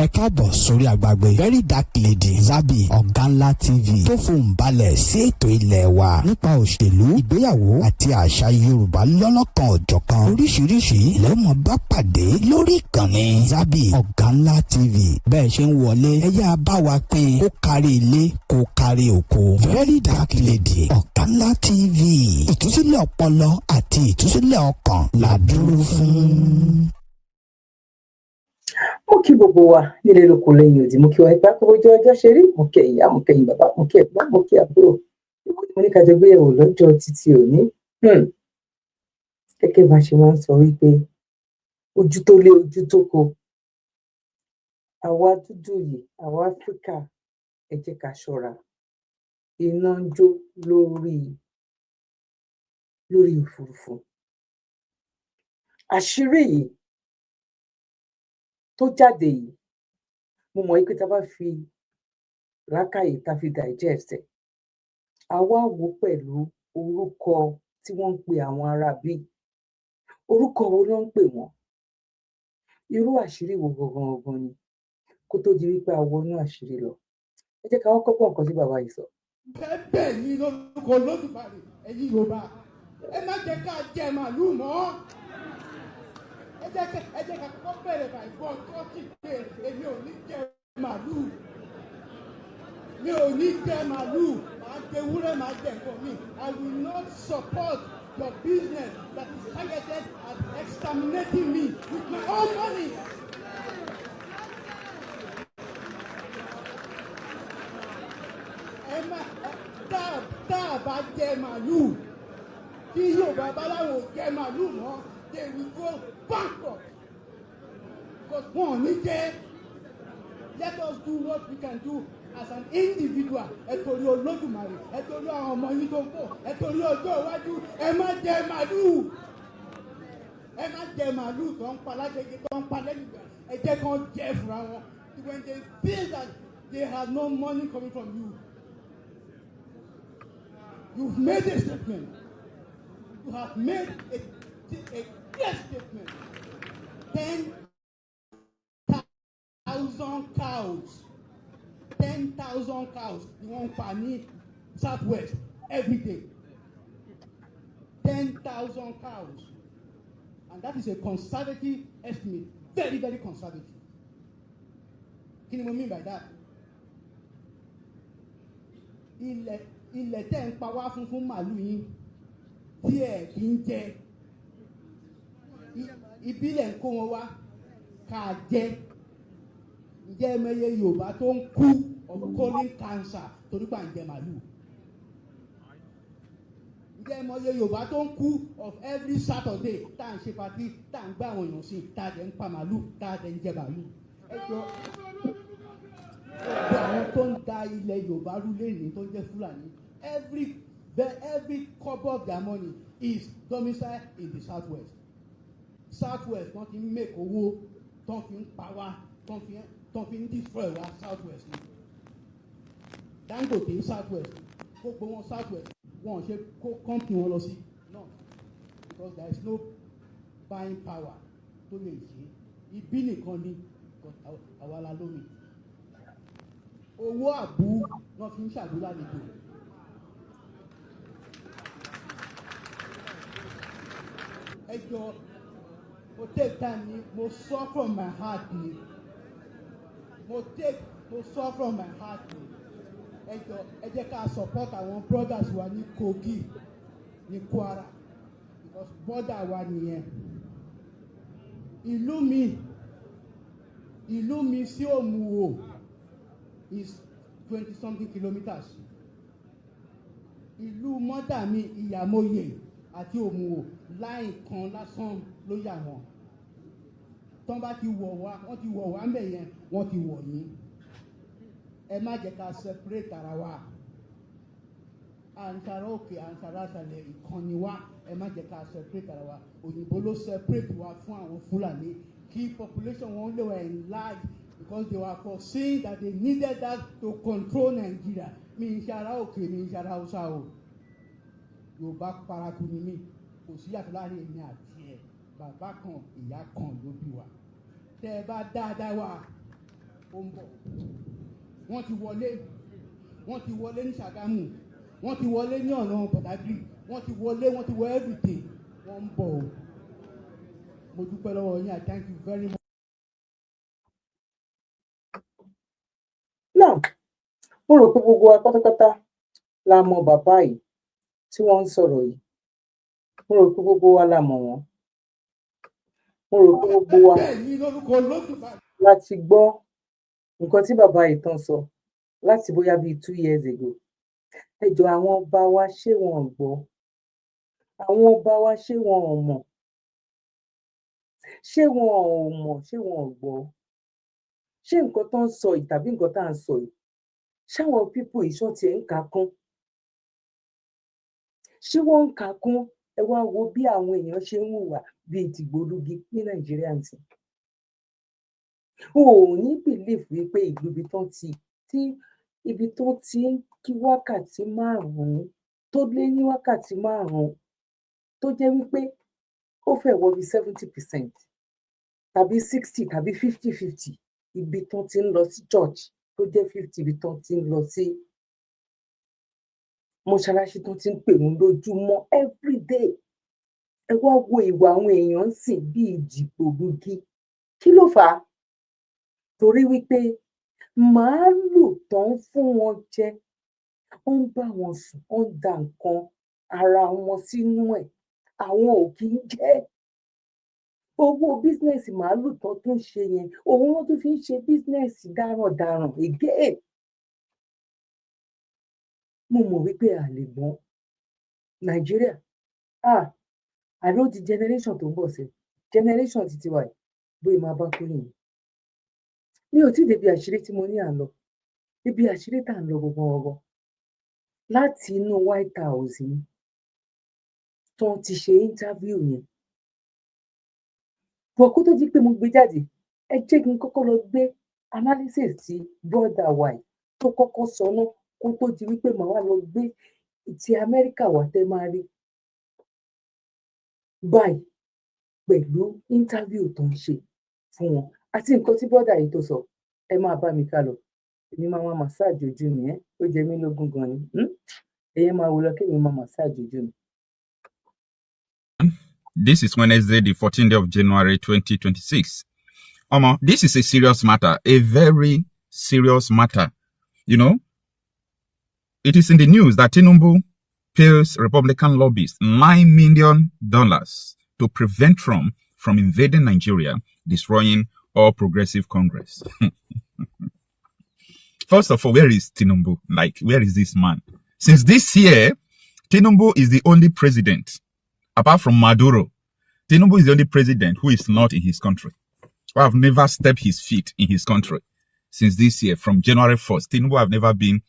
ẹ káàbọ̀ sórí àgbàgbé Verydarklady Zabby Oganla TV tó fohùn balẹ̀ sí ètò ilẹ̀ wa nípa òṣèlú, ìgbéyàwó àti àṣà Yorùbá lọ́lọ́kan òjọ̀kan. Oríṣiríṣi lẹ́mọ̀ bá pàdé lórí ìkànnì Zabby Oganla TV. Bẹ́ẹ̀ ṣe ń wọlé ẹ yá bá wa pín kó kárí ilé kó kárí oko. Verydarklady Oganla TV, ìtúsílẹ̀ ọpọlọ àti ìtúsílẹ̀ ọkàn la dúró fún. Mo kí gbogbo wa nílé lóko lẹ́yìn òdì, mo kí wa ipá kó ojú ọjọ́ ṣe rí, mo kí ìyá, mo kí bàbá, mo kí ẹ̀gbọ́n, mo kí àbúrò. Mo ní ká jọ gbéyẹ̀wò lọ́jọ́ títí òní. Gẹ́gẹ́ bá ṣe máa ń sọ wípé ojú tó lé ojú tó ko, àwa dúdú yìí, àwa Áfíríkà, ẹ jẹ́ ká ṣọ́ra. Iná ń jó lórí òfurufú. Àṣírí yìí tó jáde yìí, mo mọ̀ pé tá a bá fi làákàyè tá a fi digest ẹ̀, àwa wò pẹ̀lú orúkọ tí wọ́n ń pe àwọn ará bí, orúkọ wo ló ń pè wọ́n, irú àṣírí wo gangan ni, kó tó di wípé a wọnú àṣírí lọ. Ẹ jẹ́ ká kọ́kọ́ gbọ́ nǹkan tí bàbá yìí sọ. Bẹ́ẹ̀ ni lórúkọ Olódùmarè ẹ̀yin Yorùbá, ẹ má jẹ́ ká jẹ màlúù mọ́. Ẹ jẹ́ ká kọ́kọ́ bẹ̀rẹ̀ bàìbọ̀ tọ́kì pé èmi ò ní jẹ màlúù. Mi ò ní jẹ màlúù, màá jẹ ewúrẹ́, màá jẹ nǹkan mi. I will not support your business that is targeted at exterminating me with my own money. Tá a bá jẹ màlúù, tí Yorùbá bá láwọn ò jẹ màlúù mọ́, they will go bankrupt. Because wọn ò ní jẹ. Let us do what we can do as an individual. Ẹ torí Olódùmarè, ẹ torí àwọn ọmọ yín tó ń bọ̀, ẹ torí ọjọ́ iwájú, ẹ má jẹ màlúù. Ẹ má jẹ màlúù tó ń pa lájẹjẹ, tó ń pa lẹ́yìn. Ẹ jẹ́ kán jẹ fúnra wọn. When they feel that they have no money coming from you, you've made a statement. You have made a clear statement. 10,000 cows. 10,000 cows you won't panic Southwest every day. 10,000 cows. And that is a conservative estimate. Very, very conservative. Kí ni mo mean by that? Ilẹ̀ tẹ́ ń pa wá fún màlúù yín tí ẹ̀ kì í jẹ, ìbílẹ̀ ń kó wọn wá ká jẹ. Ǹjẹ́ ẹmẹyẹ Yorùbá tó ń kú of colon cancer torí pà ń jẹ màlúù? Ǹjẹ́ ẹmẹyẹ Yorùbá tó ń kú of every Saturday tá à ń ṣe patí, tá à ń gbá àwọn èèyàn sí, tá a dẹ̀ ń pa màlúù, tá a dẹ̀ ń jẹ màlúù? Ẹ jọ àwọn tó ń da ilẹ̀ Yorùbá rú lẹ́yìn tó ń jẹ́ Fúlàní, every copper of their money is domiciled in the Southwest. Southwest wọ́n ti ń make owó, tó fi ń pa wá, tó fi ń destroy wá Southwest ni. Dangote Southwest, gbogbo wọn Southwest, wọn ṣe kó company wọn lọ sí no, because there is no buying power tó lè ṣe. Ibi nìkan ni àwa la lómi. Owó àbú wọn fi ń ṣàdúrà nìjọ. Ẹ jọ, mo take time ni, mo sọ from my heart ni. Mo sọ from my heart ni. Ẹ jọ, ẹ jẹ́ ká support àwọn brothers wa ní Kogi, ní Kwara, because border wa nìyẹn. Ìlú mi sí Òmùwò is 20-something kilometers. Ìlú mọ́dà mi Ìyàmóye àti Òmùwò láì kan lásán ló yà wọ́n. Tán bá ti wọ̀ wá, wọ́n ti wọ̀ wá ńbẹ̀ yẹn, wọ́n ti wọ̀ yín. Ẹ má jẹ́ ká separate ara wa. Àǹtàrà òkè, àǹtàrà àṣàlẹ̀ ìkànnì wa, ẹ má jẹ́ ká separate ara wa. Òyìnbó ló separate wa fún àwọn Fúlàní kí population wọn lè wà enlarged, because they were foreseeing that they needed that to control Nigeria. Mi ń ṣara òkè, mi ń ṣara Hausa o. Yorùbá paraku ni mí, kò sí yàtọ̀ láàrin èmi àti ẹ̀. Bàbá kan, ìyá kan ló bí wa. Tẹ́ ẹ bá dáadáa wà, ó ń bọ̀. Wọ́n ti wọlé ní Ṣàgámù, wọ́n ti wọlé ní ọ̀nà Pàtàkì, wọ́n ti wọ everything, wọ́n ń bọ̀ o. Mo dúpẹ́ lọ́wọ́ yín, I thank you very much. Now, mo rò pé gbogbo wa pátápátá la mọ bàbá yìí tí wọ́n ń sọ̀rọ̀ yìí. Mo rò pé gbogbo wa la mọ̀ wọ́n. Mo rò pé gbogbo wa láti gbọ́ nǹkan tí bàbá yìí tán sọ láti bóyá bíi 2 years ago. Ẹ jọ̀ọ́, àwọn ọba wa ṣé wọn ò gbọ́? Àwọn ọba wa ṣé wọn ò mọ̀? Ṣé wọn ò mọ̀? Ṣé wọn ò gbọ́? Ṣé nǹkan tó ń sọ yìí tàbí nǹkan tá à ń sọ yìí, ṣáwọn pípò ìṣọ́ tiẹ̀ ń kà á kún? Ṣé wọ́n ń kà á kún? Ẹ wá wo bí àwọn èèyàn ṣe ń hùwà bíi tìgbòlugi ní Nàìjíríà nsìn. O ò ní bìlíf wípé ibi tó ti ń kí wákàtí 5 tó lé ní wákàtí 5 tó jẹ́ wípé ó fẹ́ wọ bí 70% tàbí 60 tàbí 50-50 ibi tó ti ń lọ sí church tó jẹ́ 50 ibi tó ti ń lọ sí mọ́ṣáláṣí tó ti ń pèrún lójúmọ́ everyday. Ẹ wá wo ìwà àwọn èèyàn sìn bíi dìgbòlugi. Kí ló fà á? Torí wípé màálù tó ń fún wọn jẹ, ó ń bá wọn sùn, ó ń da nǹkan ara wọn sínú ẹ̀, àwọn ò kì í jẹ. Owó bísínẹ́sì màálù tó tún ṣe yẹn, òun wọn tún fi ń ṣe bísínẹ́sì darandaran again. Mo mọ̀ wípé a lè gbọ́n Nàìjíríà. Àló di generation tó ń bọ̀ sí, generation títí wa yìí, bóyá máa bá kú nìyẹn. Mi ò tí ì débi àṣírí tí mo ní à ń lọ. Ibi àṣírí tá à ń lọ gbogbo láti inú White House ni tó ti ṣe interview yẹn. Bọ̀ kó tó di pé mo gbé jáde, ẹ jẹ́ kí n kọ́kọ́ lọ gbé analysis tí brother wa yìí tó kọ́kọ́ sọ náà kó tó di wípé màá wá lọ gbé ti Amẹ́ríkà wá tẹ́ máa rí báyìí pẹ̀lú interview tó ń ṣe fún wọn àti nǹkan tí brother yìí tó sọ. Ẹ máa bá mi ká lọ. Èmi máa wá massage ojú mi, ó jẹ mí lógún gan ni. Ẹ̀yẹ́ máa wo lọ kí èmi máa massage ojú mi. This is Wednesday, the 14th day of January, 2026. This is a serious matter, a very serious matter. You know, it is in the news that Tinubu pays Republican lobbyists $9 million to prevent Trump from invading Nigeria, destroying All Progressive Congress. First of all, where is Tinubu? Like, where is this man? Since this year, Tinubu is the only president, apart from Maduro. Tinubu is the only president who is not in his country, who have never stepped his feet in his country since this year. From January 1st, Tinubu have never been,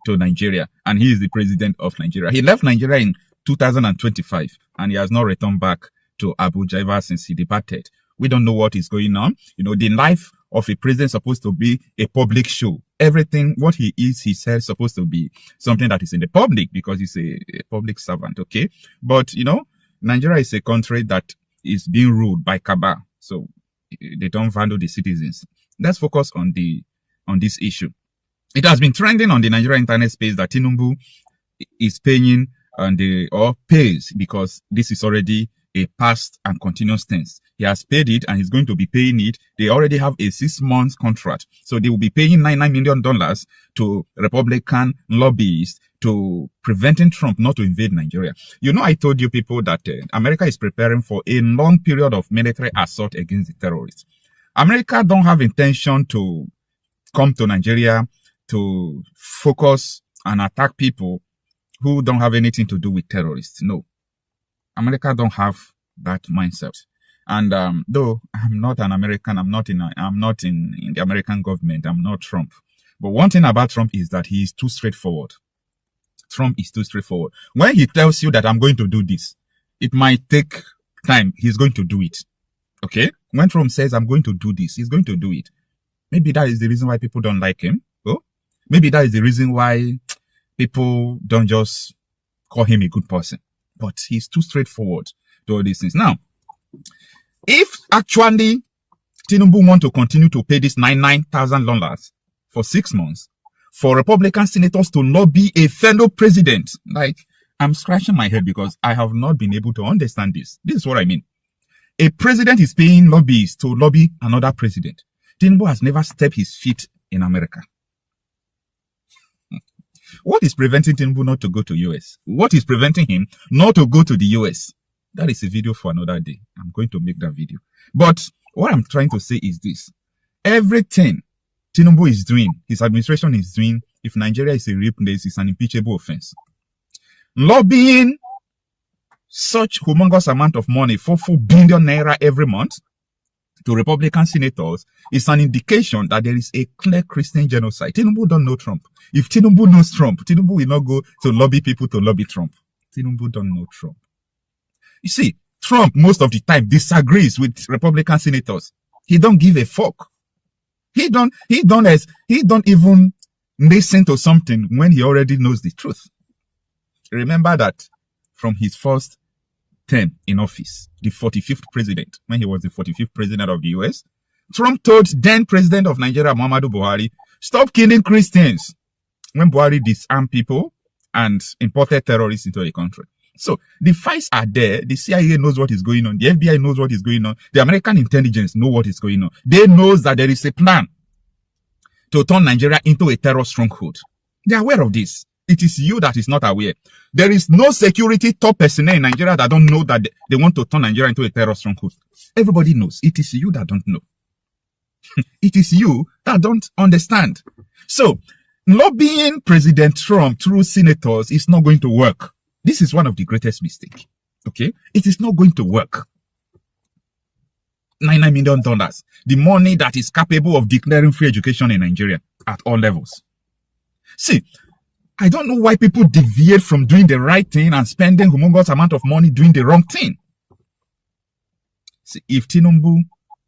to Nigeria, and he is the president of Nigeria. He left Nigeria in 2025, and he has not returned back to Abuja ever since he departed. We don't know what is going on. The life of a president is supposed to be a public show. Everything, what he is, he says, supposed to be something that is in the public because he's a public servant, okay? But, Nigeria is a country that is being ruled by cabal, so they don't value the citizens. Let's focus on this issue. It has been trending on the Nigerian internet space that Tinubu is paying or pays, because this is already a past and continuous tense. He has paid it and he's going to be paying it. They already have a 6-month contract. So they will be paying $9 million to Republican lobbyists to preventing Trump not to invade Nigeria. I told you people that America is preparing for a long period of military assault against the terrorists. America don't have intention to come to Nigeria to focus and attack people who don't have anything to do with terrorists. No. America don't have that mindset. And though I'm not an American, I'm not in the American government, I'm not Trump. But one thing about Trump is that he is too straightforward. Trump is too straightforward. When he tells you that I'm going to do this, it might take time. He's going to do it. Okay? When Trump says I'm going to do this, he's going to do it. Maybe that is the reason why people don't like him. Oh? Maybe that is the reason why people don't just call him a good person. But he's too straightforward to all these things. Now, if actually Tinubu want to continue to pay this $99,000 for 6 months for Republican senators to lobby a fellow president. Like, I'm scratching my head because I have not been able to understand this. This is what I mean. A president is paying lobbyists to lobby another president. Tinubu has never stepped his feet in America. What is preventing Tinubu not to go to US? What is preventing him not to go to the US? That is a video for another day. I'm going to make that video. But what I'm trying to say is this. Everything Tinubu is doing, his administration is doing, if Nigeria is a real place, it's an impeachable offense. Lobbying such humongous amount of money, 4 billion naira every month, to Republican senators is an indication that there is a clear Christian genocide. Tinubu don't know Trump. If Tinubu knows Trump, Tinubu will not go to lobby people to lobby Trump. Tinubu don't know Trump. You see, Trump most of the time disagrees with Republican senators. He don't give a fuck. He don't even listen to something when he already knows the truth. Remember that from his first term in office, the 45th president, when he was the 45th president of the US, Trump told then president of Nigeria, Muhammadu Buhari, stop killing Christians, when Buhari disarmed people and imported terrorists into the country. So the fights are there. The CIA knows what is going on. The FBI knows what is going on. The American intelligence know what is going on. They know that there is a plan to turn Nigeria into a terror stronghold. They are aware of this. It is you that is not aware. There is no security top personnel in Nigeria that don't know that they want to turn Nigeria into a terror stronghold. Everybody knows. It is you that don't know. It is you that don't understand. So, lobbying President Trump through senators is not going to work. This is one of the greatest mistakes. Okay? It is not going to work. $99 million. The money that is capable of declaring free education in Nigeria at all levels. See, I don't know why people deviate from doing the right thing and spending humongous amount of money doing the wrong thing. See, if Tinubu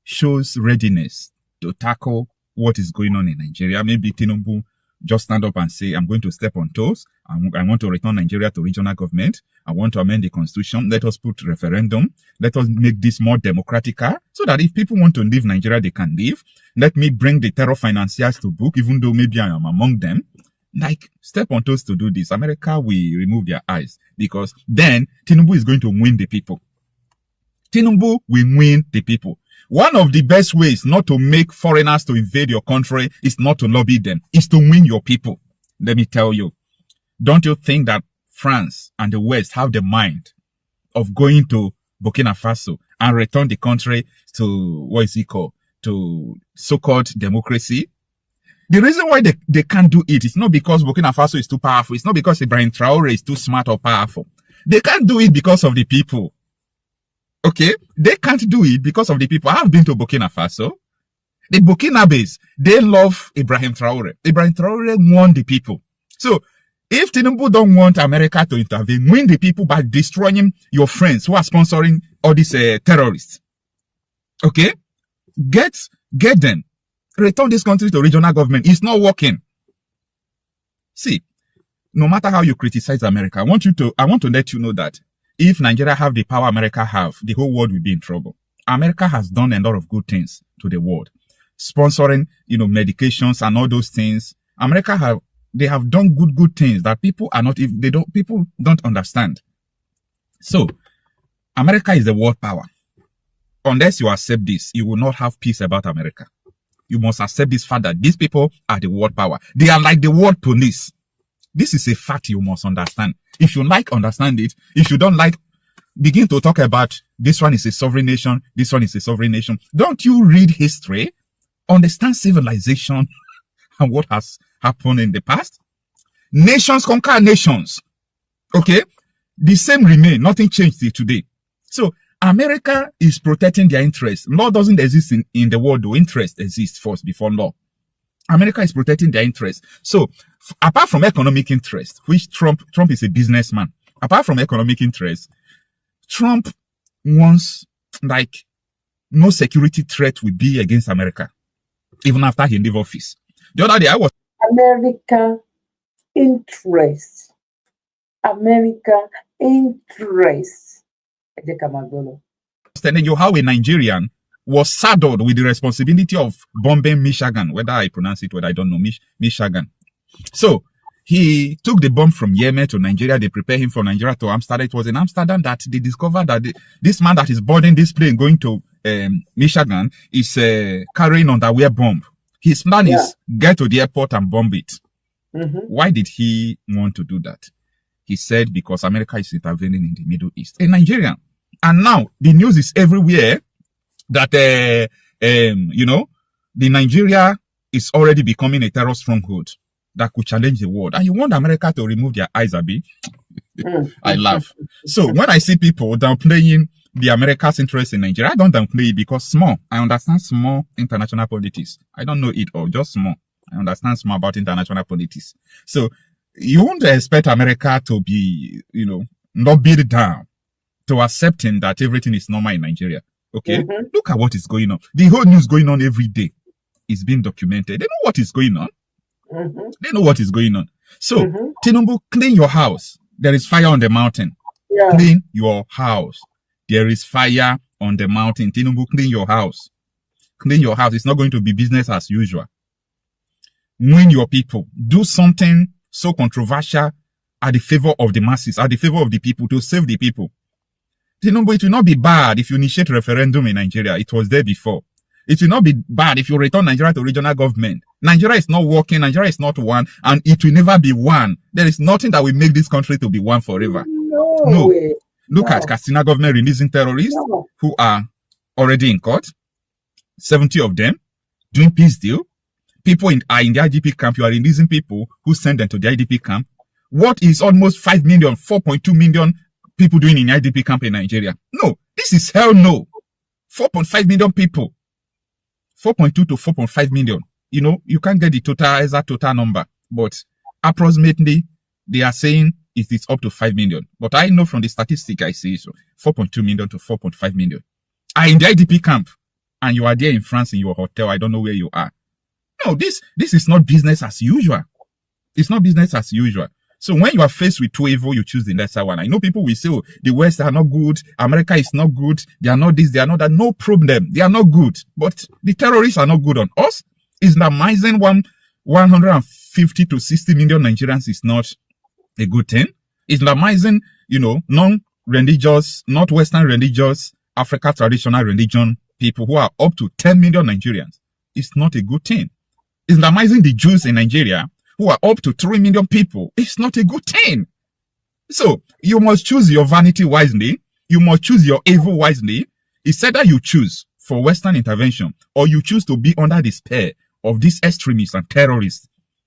shows readiness to tackle what is going on in Nigeria, maybe Tinubu just stand up and say, I'm going to step on toes. I want to return Nigeria to regional government. I want to amend the constitution. Let us put referendum. Let us make this more democratical so that if people want to leave Nigeria, they can leave. Let me bring the terror financiers to book, even though maybe I am among them. Like, step on toes to do this. America will remove their eyes because then Tinubu is going to win the people. Tinubu will win the people. One of the best ways not to make foreigners to invade your country is not to lobby them, is to win your people. Let me tell you, don't you think that France and the West have the mind of going to Burkina Faso and return the country to, what is it called, to so-called democracy? The reason why they can't do it is not because Burkina Faso is too powerful. It's not because Ibrahim Traore is too smart or powerful. They can't do it because of the people. Okay? They can't do it because of the people. I've been to Burkina Faso. The Burkinabes, they love Ibrahim Traore. Ibrahim Traore won the people. So, if Tinubu don't want America to intervene, win the people by destroying your friends who are sponsoring all these terrorists. Okay? Get them. Return this country to regional government. It's not working. See, no matter how you criticize America, I want to let you know that if Nigeria have the power America have, the whole world will be in trouble. America has done a lot of good things to the world. Sponsoring, medications and all those things. They have done good things that people don't understand. So, America is the world power. Unless you accept this, you will not have peace about America. You must accept this fact that these people are the world power. They are like the world police. This is a fact you must understand. If you like, understand it. If you don't like, begin to talk about this one is a sovereign nation, this one is a sovereign nation. Don't you read history? Understand civilization and what has happened in the past? Nations conquer nations. Okay? The same remain. Nothing changed till today. So, America is protecting their interests. Law doesn't exist in the world, though. Interest exists first before law. America is protecting their interests. So, apart from economic interest, which Trump is a businessman. Apart from economic interest, Trump wants, no security threat will be against America, even after he leave office. The other day, I was... America interest. America interest. telling you how a Nigerian was saddled with the responsibility of bombing Michigan, whether I pronounce it, whether I don't know, Michigan. So he took the bomb from Yemen to Nigeria. They prepared him for Nigeria to Amsterdam. It was in Amsterdam that they discovered that this man that is boarding this plane going to Michigan is carrying underwear bomb. His plan is get to the airport and bomb it. Why did he want to do that? He said because America is intervening in the Middle East, in Nigeria. And now the news is everywhere that, the Nigeria is already becoming a terror stronghold that could challenge the world. And you want America to remove their eyes, Abi? I laugh. So when I see people downplaying the America's interest in Nigeria, I don't downplay it because small. I understand small international politics. I don't know it all, just small. I understand small about international politics. So you won't expect America to be, not beat down to accepting that everything is normal in Nigeria. Okay? Look at what is going on. The whole news going on every day is being documented. They know what is going on. They know what is going on. So, Tinubu, clean your house. There is fire on the mountain. Clean your house. There is fire on the mountain. Tinubu, clean your house. Clean your house. It's not going to be business as usual. Win your people. Do something so controversial at the favor of the masses, at the favor of the people, to save the people. Tinubu, it will not be bad if you initiate referendum in Nigeria. It was there before. It will not be bad if you return Nigeria to regional government. Nigeria is not working. Nigeria is not one, and it will never be one. There is nothing that will make this country to be one forever. No. Look at Katsina government releasing terrorists who are already in court. 70 of them doing peace deal. People are in the IDP camp. You are releasing people who send them to the IDP camp. What is almost 5 million, 4.2 million people doing in the IDP camp in Nigeria? No, this is hell no. 4.5 million people. 4.2 to 4.5 million. You can't get the total number, but approximately they are saying it is up to 5 million. But I know from the statistic I see, so 4.2 million to 4.5 million are in the IDP camp, and you are there in France in your hotel. I don't know where you are. No, this is not business as usual. It's not business as usual. So when you are faced with two evil, you choose the lesser one. I know people will say, oh, the West are not good, America is not good, they are not this, they are not that. No problem. They are not good. But the terrorists are not good on us. Islamizing 150 to 60 million Nigerians is not a good thing. Islamizing, non-religious, not Western religious, Africa traditional religion people who are up to 10 million Nigerians is not a good thing. Islamizing the Jews in Nigeria, who are up to 3 million people, it's not a good thing. So you must choose your vanity wisely. You must choose your evil wisely. It's either you choose for Western intervention or you choose to be under the spell of these extremists and terrorists.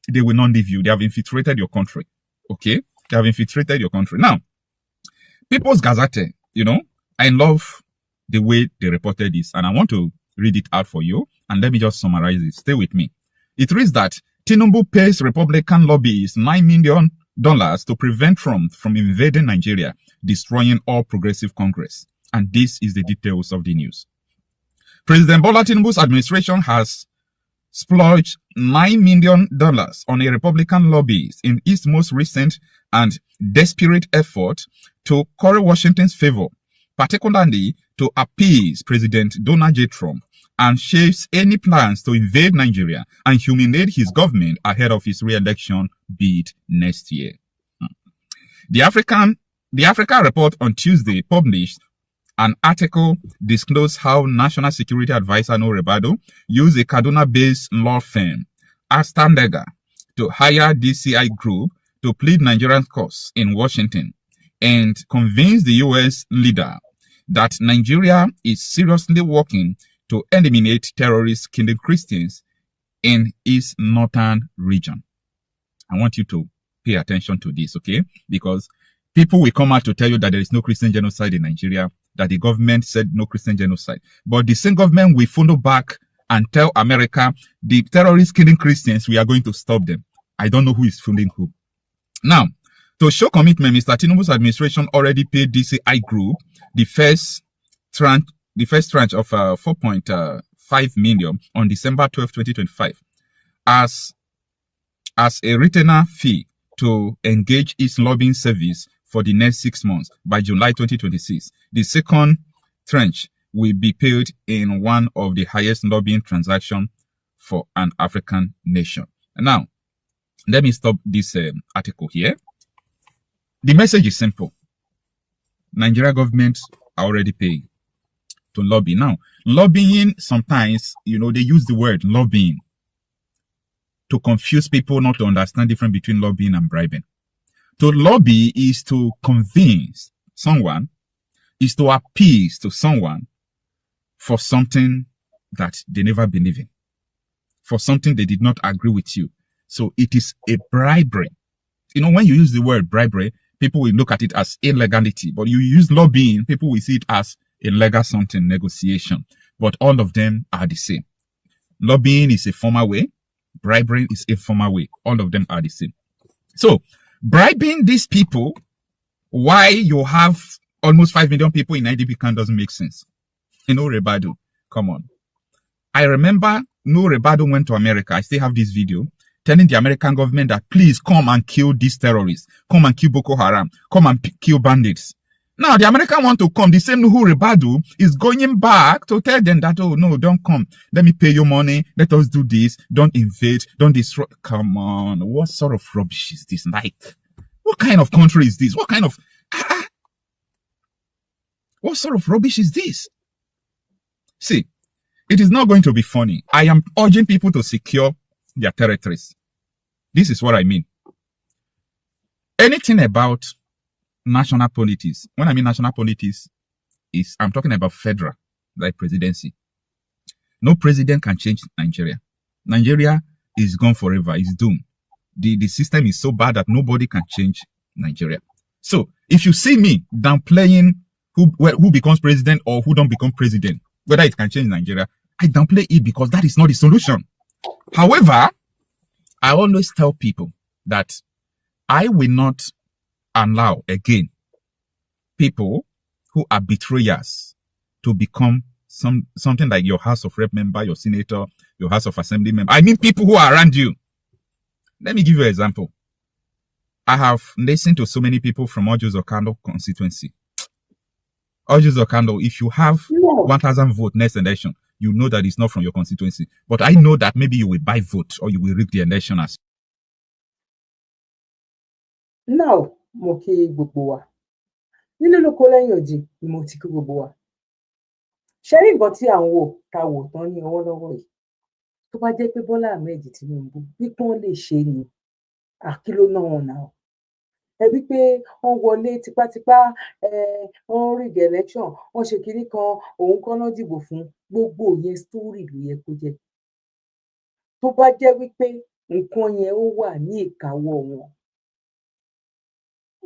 They will not leave you. They have infiltrated your country. Okay? They have infiltrated your country. Now, People's Gazette, I love the way they reported this, and I want to read it out for you, and let me just summarize it. Stay with me. It reads that Tinubu pays Republican lobbyists $9 million to prevent Trump from invading Nigeria, destroying all progressive Congress. And this is the details of the news. President Bola Tinubu's administration has splurged $9 million on a Republican lobbyist in its most recent and desperate effort to curry Washington's favor, particularly to appease President Donald J. Trump, and shapes any plans to invade Nigeria and humiliate his government ahead of his re-election bid next year. The African Report on Tuesday published an article disclosed how National Security Advisor No Rebado used a Kaduna-based law firm, Asta Lega, to hire DCI Group to plead Nigerian cause in Washington and convince the U.S. leader that Nigeria is seriously working to eliminate terrorists killing Christians in its northern region. I want you to pay attention to this, okay? Because people will come out to tell you that there is no Christian genocide in Nigeria, that the government said no Christian genocide. But the same government will follow back and tell America, the terrorists killing Christians, we are going to stop them. I don't know who is fooling who. Now, to show commitment, Mr. Tinubu's administration already paid DCI Group the first tranche of 4.5 million on December 12, 2025 as a retainer fee to engage its lobbying service for the next 6 months by July 2026. The second tranche will be paid in one of the highest lobbying transactions for an African nation. Now, let me stop this article here. The message is simple. Nigeria government are already paying to lobby. Now, lobbying, sometimes, they use the word lobbying to confuse people, not to understand the difference between lobbying and bribing. To lobby is to convince someone, is to appease to someone for something that they never believe in, for something they did not agree with you. So it is a bribery. When you use the word bribery, people will look at it as illegality, but you use lobbying, people will see it as a legal something, negotiation. But all of them are the same. Lobbying is a formal way. Bribery is a formal way. All of them are the same. So, bribing these people, why you have almost 5 million people in IDP camp doesn't make sense. Rebado, come on. I remember Rebado went to America. I still have this video telling the American government that please come and kill these terrorists, come and kill Boko Haram, come and kill bandits. Now the American want to come. The same Rebado is going back to tell them that, oh no, don't come. Let me pay you money. Let us do this. Don't invade. Don't destroy. Come on. What sort of rubbish is this? Like, what kind of country is this? What kind of what sort of rubbish is this? See, it is not going to be funny. I am urging people to secure their territories. This is what I mean. Anything about national politics, when I mean national politics, I'm talking about federal, like presidency. No president can change Nigeria. Nigeria is gone forever. It's doomed. The system is so bad that nobody can change Nigeria. So if you see me downplaying who becomes president or who don't become president, whether it can change Nigeria, I downplay it because that is not the solution. However, I always tell people that I will not allow again people who are betrayers to become something like your House of Rep member, your senator, your House of Assembly member. I mean people who are around you. Let me give you an example. I have listened to so many people from Ojo Zokando constituency. Ojo Zokando, if you have 1,000 votes next election, you know that it's not from your constituency. But I know that maybe you will buy vote or you will rig the election as. Now, mo kí gbogbo wa. Nílé lóko lẹ́yìn odi ni mo ti kí gbogbo wa. Ṣé rí nǹkan tí à ń wò ta wò tán ní ọwọ́ lọ́wọ́ yìí? Tó bá jẹ́ pé Bọ́lá Ahmed Tinubu wípé wọ́n lè ṣe ni, àkíló náà wọn náà. Ẹ wí pé wọ́n wọlé tipátipá, wọ́n rig election, wọ́n ṣe kinní kan, òun kọ́ náà dìbò fún, gbogbo yẹn story ló yẹ kó jẹ́. Tó bá jẹ́ wípé nǹkan yẹn ó wà ní ìkáwọ́ wọn.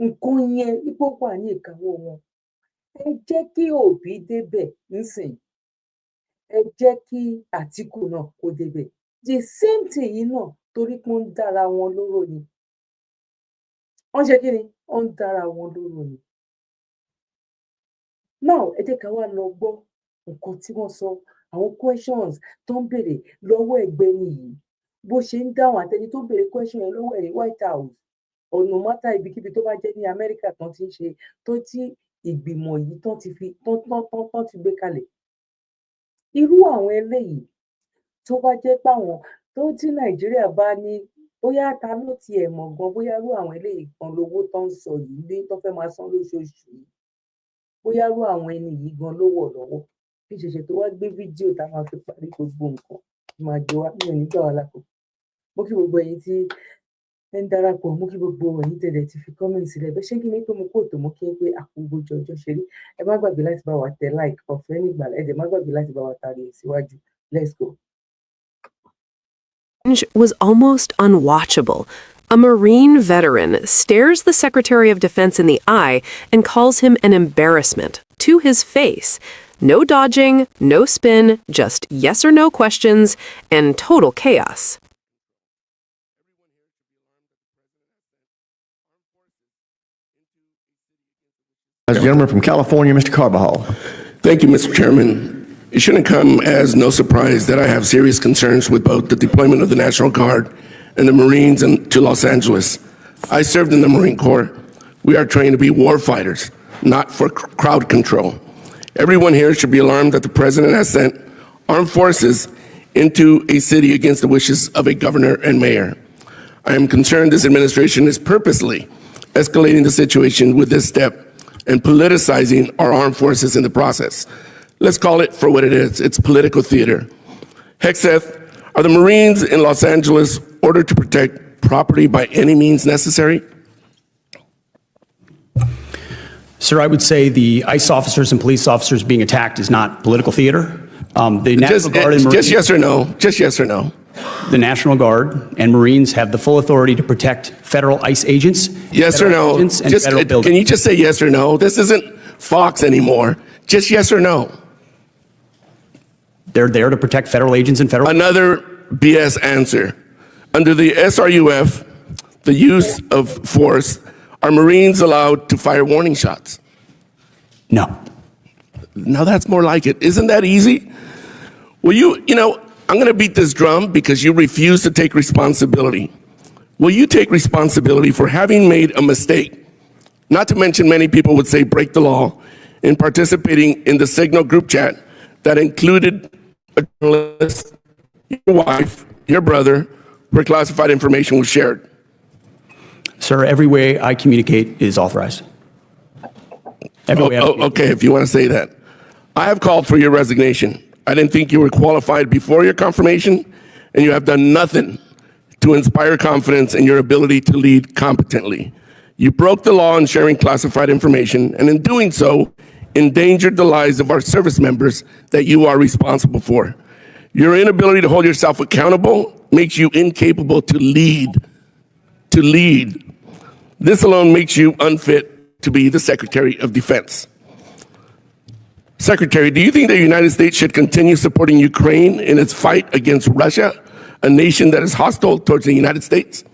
Nǹkan yẹn wípé ó wà ní ìkáwọ́ wọn. Ẹ jẹ́ kí Òbí débẹ̀ nísìnyí. Ẹ jẹ́ kí Àtíkù náà kó débẹ̀. The same thing yìí náà torí pé ó ń dára wọn lóró ni. Wọ́n ṣe kí ni? Ó ń dára wọn lóró ni. Now, ẹ jẹ́ ká wá lọ gbọ́ nǹkan tí wọ́n sọ, àwọn questions tó ń béèrè lọ́wọ́ ẹgbẹ́ni yìí. Bó ṣe ń dáhùn àtẹni tó béèrè question yẹn lọ́wọ́ ẹ̀ ní White House. Ọ̀nà mátà ibikíbi tó bá jẹ́ ní Amẹ́ríkà tán ti ń ṣe, tó tí ìgbìmọ̀ yìí tán ti gbé kalẹ̀. Irú àwọn eléyìí tó bá jẹ́ pé àwọn tó tí Nàìjíríà bá ní bóyá ta ló tiẹ̀ mọ̀ gan bóyá irú àwọn eléyìí kan lówó tó ń sọ yìí lé tó fẹ́ máa san lóṣooṣù yìí. Bóyá irú àwọn ẹni yìí gan ló wọ̀ lọ́wọ́. Bí ṣe tó wá gbé fídíò tá máa fi parí gbogbo nǹkan máa jẹ wá mi ò ní gbà wá lákòókò. Mo kí gbogbo ẹ̀yin tí ẹ ń darapọ̀, mo kí gbogbo ẹ̀yin tẹ̀lé ti fi comment sílẹ̀. Bẹ́ẹ̀ ṣé kí ni pé mo kóòtù mo kí n pé àkókò ọjọ́ ṣe rí. Ẹ má gbàgbé láti bá wa tẹ like ọ̀fẹ́ nígbà ẹ dẹ̀ má gbàgbé láti bá wa tari síwájú. Let's go. Was almost unwatchable. A Marine veteran stares the Secretary of Defense in the eye and calls him an embarrassment to his face. No dodging, no spin, just yes or no questions, and total chaos. Gentleman from California, Mr. Carbajal. Thank you, Mr. Chairman. It shouldn't come as no surprise that I have serious concerns with both the deployment of the National Guard and the Marines to Los Angeles. I served in the Marine Corps. We are trained to be war fighters, not for crowd control. Everyone here should be alarmed that the president has sent armed forces into a city against the wishes of a governor and mayor. I am concerned this administration is purposely escalating the situation with this step and politicizing our armed forces in the process. Let's call it for what it is. It's political theater. Hexeth, are the Marines in Los Angeles ordered to protect property by any means necessary? Sir, I would say the ICE officers and police officers being attacked is not political theater. The National Guard and Marines, just yes or no. Just yes or no. the National Guard and Marines have the full authority to protect federal ICE agents. Yes or no. Just, can you just say yes or no? This isn't Fox anymore. Just yes or no. They're there to protect federal agents and federal. Another BS answer. Under the SRUF, the use of force, are Marines allowed to fire warning shots? No. Now that's more like it. Isn't that easy? Will you know, I'm going to beat this drum because you refuse to take responsibility. Will you take responsibility for having made a mistake? Not to mention many people would say break the law in participating in the Signal group chat that included a journalist, your wife, your brother, where classified information was shared. Sir, every way I communicate is authorized. Okay, if you want to say that. I have called for your resignation. I didn't think you were qualified before your confirmation, and you have done nothing to inspire confidence in your ability to lead competently. You broke the law in sharing classified information, and in doing so, endangered the lives of our service members that you are responsible for. Your inability to hold yourself accountable makes you incapable to lead. This alone makes you unfit to be the Secretary of Defense. Secretary, do you think the United States should continue supporting Ukraine in its fight against Russia, a nation that is hostile towards the United States?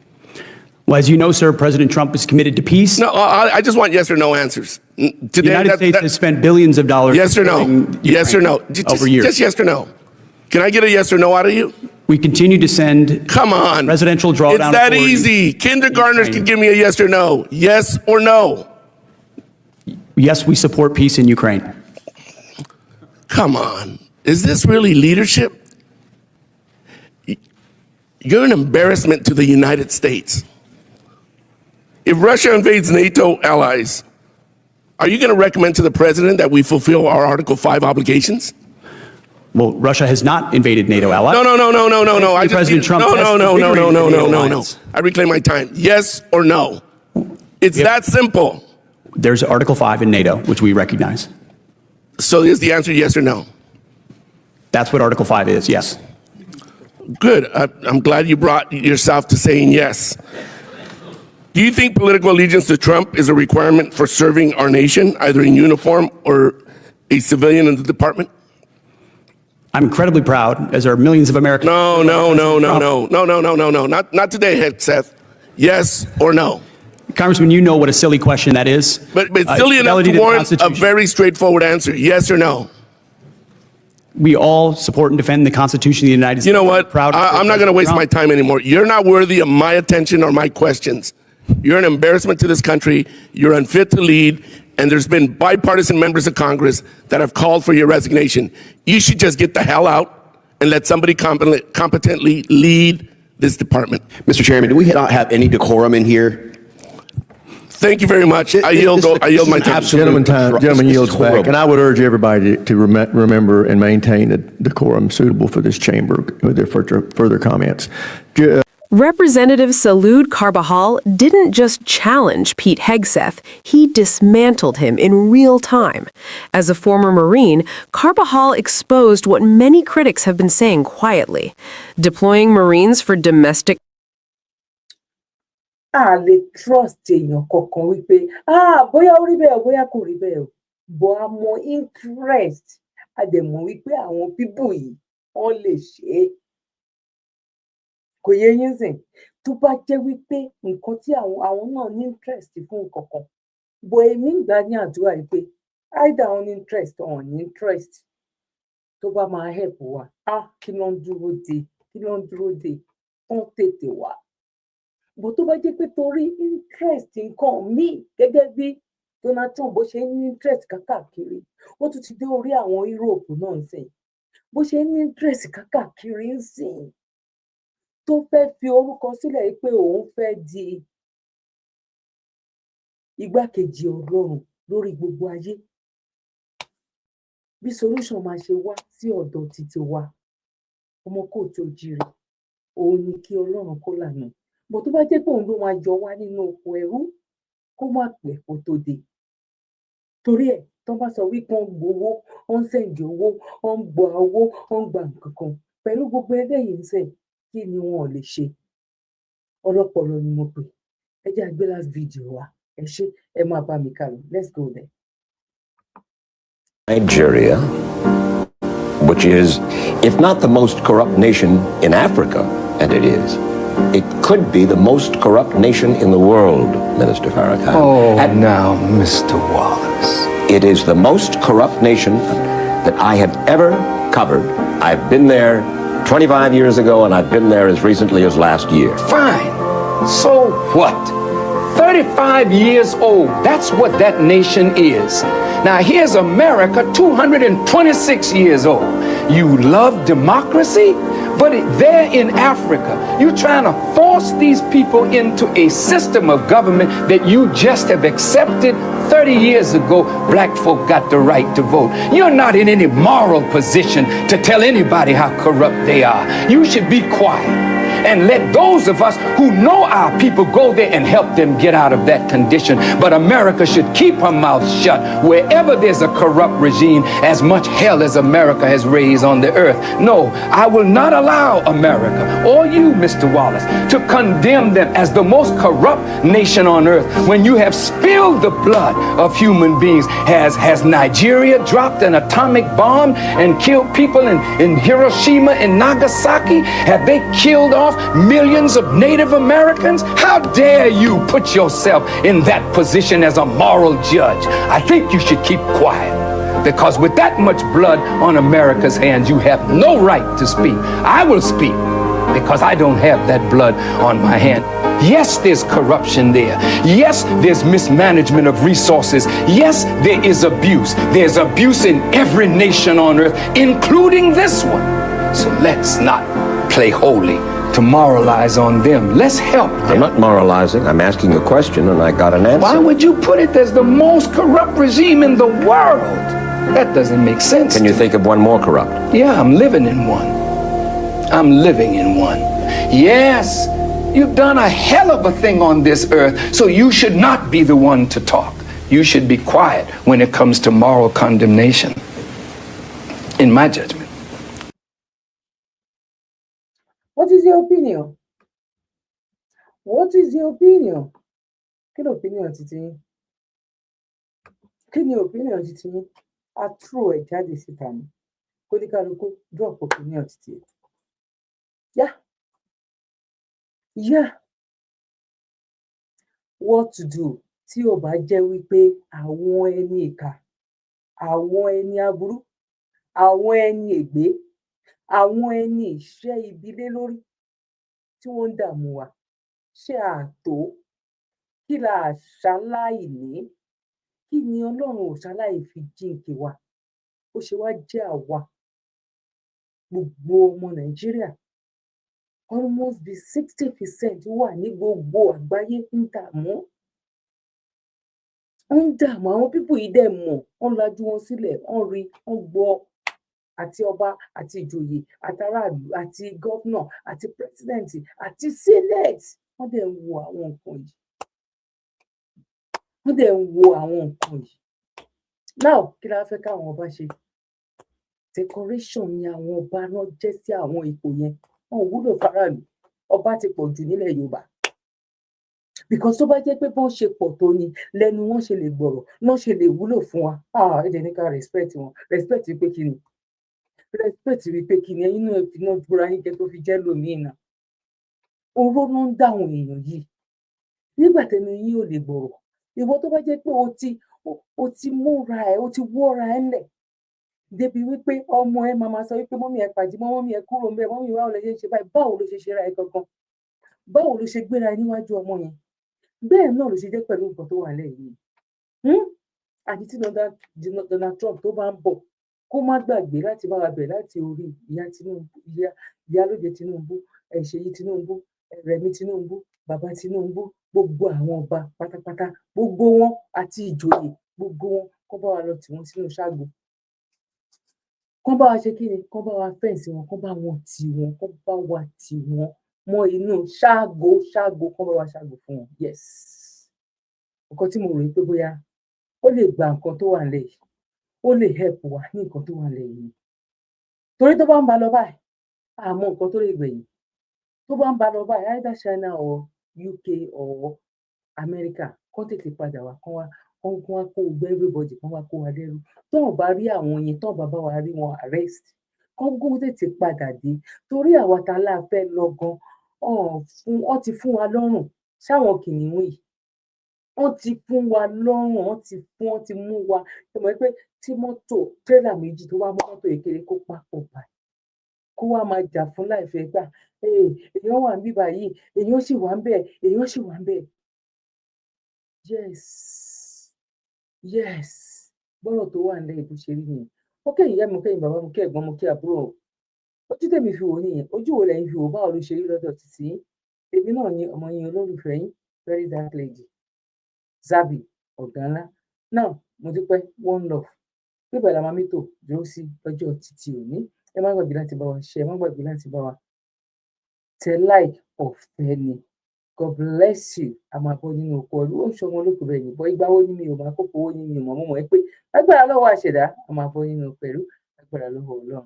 Well, as you know, sir, President Trump is committed to peace. No, I just want yes or no answers. Today, the United States has spent billions of dollars. Yes or no? Yes or no? Over years. Just yes or no. Can I get a yes or no out of you? We continue to send. Come on. Presidential drawdown. It's that easy. Kindergartners can give me a yes or no. Yes or no. Yes, we support peace in Ukraine. Come on. Is this really leadership? You're an embarrassment to the United States. If Russia invades NATO allies, are you going to recommend to the president that we fulfill our Article 5 obligations? Well, Russia has not invaded NATO allies. No. President Trump. No. I reclaim my time. Yes or no? It's that simple. There's Article 5 in NATO, which we recognize. So is the answer yes or no? That's what Article 5 is, yes. Good. I'm glad you brought yourself to saying yes. Do you think political allegiance to Trump is a requirement for serving our nation, either in uniform or a civilian in the department? I'm incredibly proud, as are millions of Americans. No. Not today, Seth. Yes or no? Congressman, you know what a silly question that is. But silly enough to warrant a very straightforward answer. Yes or no? We all support and defend the Constitution of the United States. You know what? I'm not going to waste my time anymore. You're not worthy of my attention or my questions. You're an embarrassment to this country. You're unfit to lead. And there's been bipartisan members of Congress that have called for your resignation. You should just get the hell out and let somebody competently lead this department. Mr. Chairman, do we not have any decorum in here? Thank you very much. I yield my time. Gentleman yields back. And I would urge everybody to remember and maintain a decorum suitable for this chamber with their further comments. Representative Salud Carbajal didn't just challenge Pete Hegseth, he dismantled him in real time. As a former Marine, Carbajal exposed what many critics have been saying quietly, deploying Marines for domestic. lè trust èèyàn kankan wípé bóyá ó rí bẹ́ẹ̀ bóyá kò rí bẹ́ẹ̀ o bó a mọ interest a dẹ̀ mọ̀ wípé àwọn people yìí wọ́n lè ṣe é kò yé yín sìn tó bá jẹ́ wípé nǹkan tí àwọn náà ní interest fún nǹkan kan bó èmi ń gbà ní àdúrà yìí pé either on interest or on interest tó bá máa help wa kí ló ń dúró de wọ́n tètè wá. Bó tó bá jẹ́ pé torí interest nǹkan míì gẹ́gẹ́ bí Donald Trump bó ṣe ní interest kákàkiri ó tún ti dé orí àwọn Europe náà ń sìn bó ṣe ní interest kákàkiri ń sìn tó fẹ́ fi orúkọ sílẹ̀ pé òun fẹ́ di igbákejì Ọlọ́run lórí gbogbo ayé bí solution máa ṣe wá sí ọ̀dọ̀ títí wa ọmọ kò tó jíire òun ni kí Ọlọ́run kó lànà bó tó bá jẹ́ pé òun ló máa yọ wá nínú oko ẹrú kó má pẹ́ kó tó dé torí ẹ̀ tó bá sọ wípé wọ́n gbowó wọ́n sẹ̀ǹdì owó wọ́n gba owó wọ́n gba nǹkan kan pẹ̀lú gbogbo eléyìí ń sẹ̀ kí ni wọn ò lè ṣe ọlọ́pọlọ ni mo pè ẹ jẹ́ àgbé last video wa ẹ ṣé ẹ máa bá mi kálọ let's go there. Nigeria, which is, if not the most corrupt nation in Africa, and it is, it could be the most corrupt nation in the world, Minister Farrakhan. Oh, now, Mr. Wallace. It is the most corrupt nation that I have ever covered. I've been there 25 years ago, and I've been there as recently as last year. Fine. So what? 35 years old. That's what that nation is. Now, here's America, 226 years old. You love democracy, but there in Africa, you're trying to force these people into a system of government that you just have accepted. 30 years ago, black folk got the right to vote. You're not in any moral position to tell anybody how corrupt they are. You should be quiet and let those of us who know our people go there and help them get out of that condition. But America should keep her mouth shut wherever there's a corrupt regime, as much hell as America has raised on the earth. No, I will not allow America or you, Mr. Wallace, to condemn them as the most corrupt nation on earth when you have spilled the blood of human beings. Has Nigeria dropped an atomic bomb and killed people in Hiroshima and Nagasaki? Have they killed off millions of Native Americans? How dare you put yourself in that position as a moral judge? I think you should keep quiet, because with that much blood on America's hands, you have no right to speak. I will speak because I don't have that blood on my hand. Yes, there's corruption there. Yes, there's mismanagement of resources. Yes, there is abuse. There's abuse in every nation on earth, including this one. So let's not play holy to moralize on them. Let's help them. I'm not moralizing. I'm asking a question, and I got an answer. Why would you put it as the most corrupt regime in the world? That doesn't make sense. Can you think of one more corrupt? Yeah, I'm living in one. I'm living in one. Yes, you've done a hell of a thing on this earth, so you should not be the one to talk. You should be quiet when it comes to moral condemnation, in my judgment. What is your opinion? What is your opinion? Kí ni opinion titi yín? Kí ni opinion titi yín? A throw ẹ̀ jáde síta ni. Kó ní kálukú drop opinion titi yín. Yeah. What to do tí ò bá jẹ́ wípé àwọn ẹni ìkà, àwọn ẹni aburú, àwọn ẹni ègbé, àwọn ẹni ìṣẹ́ ibi lé lórí tí wọ́n ń dààmú wa, ṣé àtó kí la ṣaláì ní, kí ni Ọlọ́run ò ṣaláì fi jíǹkì wa, ó ṣe wá jẹ́ àwa gbogbo ọmọ Nàìjíríà almost be 60% wà ní gbogbo àgbáyé ń dààmú. Ń dààmú àwọn pípò yìí dẹ̀ mọ̀, wọ́n lajú wọn sílẹ̀, wọ́n rí, wọ́n gbọ́. Àti ọba àti ìjòyè àtàràlù àti gọ́fúnà àti pírẹsidẹ́ǹtì àti senate wọ́n dẹ̀ ń wo àwọn nǹkan yìí. Wọ́n dẹ̀ ń wo àwọn nǹkan yìí. Now kí la fẹ́ káwọn ọba ṣe? Decoration ni àwọn ọba náà jẹ́ sí àwọn ipò yẹn. Wọn ò wúlò fáráàlú. Ọba ti pọ̀ jù nílẹ̀ Yorùbá. Because tó bá jẹ́ pé bọ́n ṣe pọ̀ tó ni lẹ́nu wọn ṣe lè gbọ̀rọ̀, wọ́n ṣe lè wúlò fún wa. Ẹ jẹ́ ní ká respect wọn. Respect wípé kí ni? Respect wípé kí ni ẹ̀yin náà fi náà gbóra yín kẹ́ tó fi jẹ́ lòmíì náà. Oró ló ń dá àwọn èèyàn yìí. Nígbà tẹ́nu yín ò lè gbọ̀rọ̀. Ìwọ tó bá jẹ́ pé o ti múra ẹ̀, o ti wọ́ra ẹ̀ lẹ̀. Débi wípé ọmọ ẹ máa sọ wípé mọ́mí ẹ pàdé mọ́, mọ́mí ẹ kúrò ń bẹ̀, mọ́mí báwo lẹ ṣe ń ṣe báyìí, báwo ló ṣe ṣe ra ẹ gangan? Báwo ló ṣe gbéra ẹ níwájú ọmọ yẹn? Bẹ́ẹ̀ náà ló ṣe jẹ́ pẹ̀lú nǹkan tó wà lẹ́yìn yìí. àti tí Donald Trump tó bá ń bọ̀ kó má gbàgbé láti bá wa bẹ̀ láti orí ìyálóde Tinubu, Ṣèyí Tinubu, Rẹ̀mí Tinubu, bàbá Tinubu, gbogbo àwọn ọba pátápátá, gbogbo wọn àti ìjòyè, gbogbo wọn kó bá wa lọ tì wọ́n sínú ṣágo. Kán bá wa ṣe kí ni? Kán bá wa fẹ́ǹsì wọn, kán bá wa tì wọ́n mọ́ inú ṣágo, kán bá wa ṣágo fún wọn. Yes. Nǹkan tí mo rò pé bóyá ó lè gba nǹkan tó wà nílẹ̀ yìí, ó lè help wa ní nǹkan tó wà nílẹ̀ yìí. Torí tó bá ń ba lọ báyìí, àmọ́ nǹkan tó lè gbẹ̀yìn. Tó bá ń ba lọ báyìí, either China or UK or America, kán tètè padà wá, kán wá kó gbé everybody, kán wá kó wa lẹ́rú. Tọ́n bá rí àwọn yẹn, tọ́n bá bá wa rí wọn arrest, kán kó tètè padà dé. Torí àwa tá la fẹ́ lọ gan, wọ́n ti fún wa lọ́rùn. Ṣáwọn kìnìún yìí, wọ́n ti fún wa lọ́rùn, wọ́n ti mú wa. Ẹ mọ̀ pé tí mọ́tò tírélà méjì tó wá mọ́tò ìkéré kó papọ̀ báyìí, kó wá máa jà fún láìfẹ́ gbà, èèyàn wà níbí báyìí, èèyàn sì wà ń bẹ̀, èèyàn sì wà ń bẹ̀. Yes, bọ́rọ̀ tó wà nílẹ̀ ìbú ṣe rí nìyẹn. Ó kẹ́yìn ìyá mi, ó kẹ́yìn bàbá mi, kẹ́ ẹ̀gbọ́n mi, kẹ́ àbúrò. Ojú tèmi fi wò nìyẹn, ojú wo lẹ́yìn fi wò? Báwo ló ṣe rí lọ́dọ̀ títí yín? Èmi náà ni ọmọ yín olólùfẹ́ yín, Verydarklady, Zabby Oganla. Náà mo dúpẹ́, one love. Bíbẹ̀ la máa mítò dúró sí lọ́jọ́ títí òní. Ẹ má gbàgbé láti bá wa share, ẹ má gbàgbé láti bá wa tẹ like ọ̀fẹ́ ni. God bless you. A máa bọ́ nínú oko ọdún. Ó ń ṣọmọ olóko bẹ́ẹ̀ ni. Bọ́ ìgbà wo ni mi ò máa kókó owó ni mi ò mọ̀ mọ́ ẹ pé lágbára lọ́wọ́ àṣẹ̀dá, a máa bọ́ nínú pẹ̀lú lágbára lọ́wọ́ Ọlọ́run.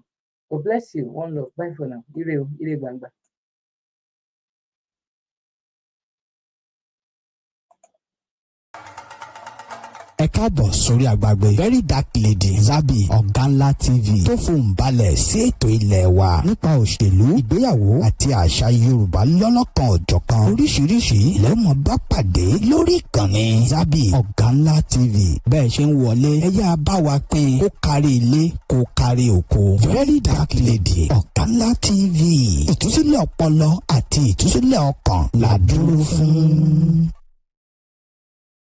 God bless you. One love. Bye for now. Ire o, ire gbangba. Ẹ káàbọ̀ sórí àgbàgbé Verydarklady Zabby Oganla TV tó fohùn balẹ̀ sí ètò ilẹ̀ wa nípa òṣèlú, ìgbéyàwó àti àṣà Yorùbá lọ́lọ́kan ọ̀jọ̀kan. Oríṣiríṣi lẹ́mọ̀ bá pàdé lórí ìkànnì Zabby Oganla TV. Bẹ́ẹ̀ ṣe ń wọlé, ẹ yá bá wa pín kó kárí ilé kó kárí oko. Verydarklady Oganla TV, ìtúsílẹ̀ ọpọlọ àti ìtúsílẹ̀ ọkàn la dúró fún.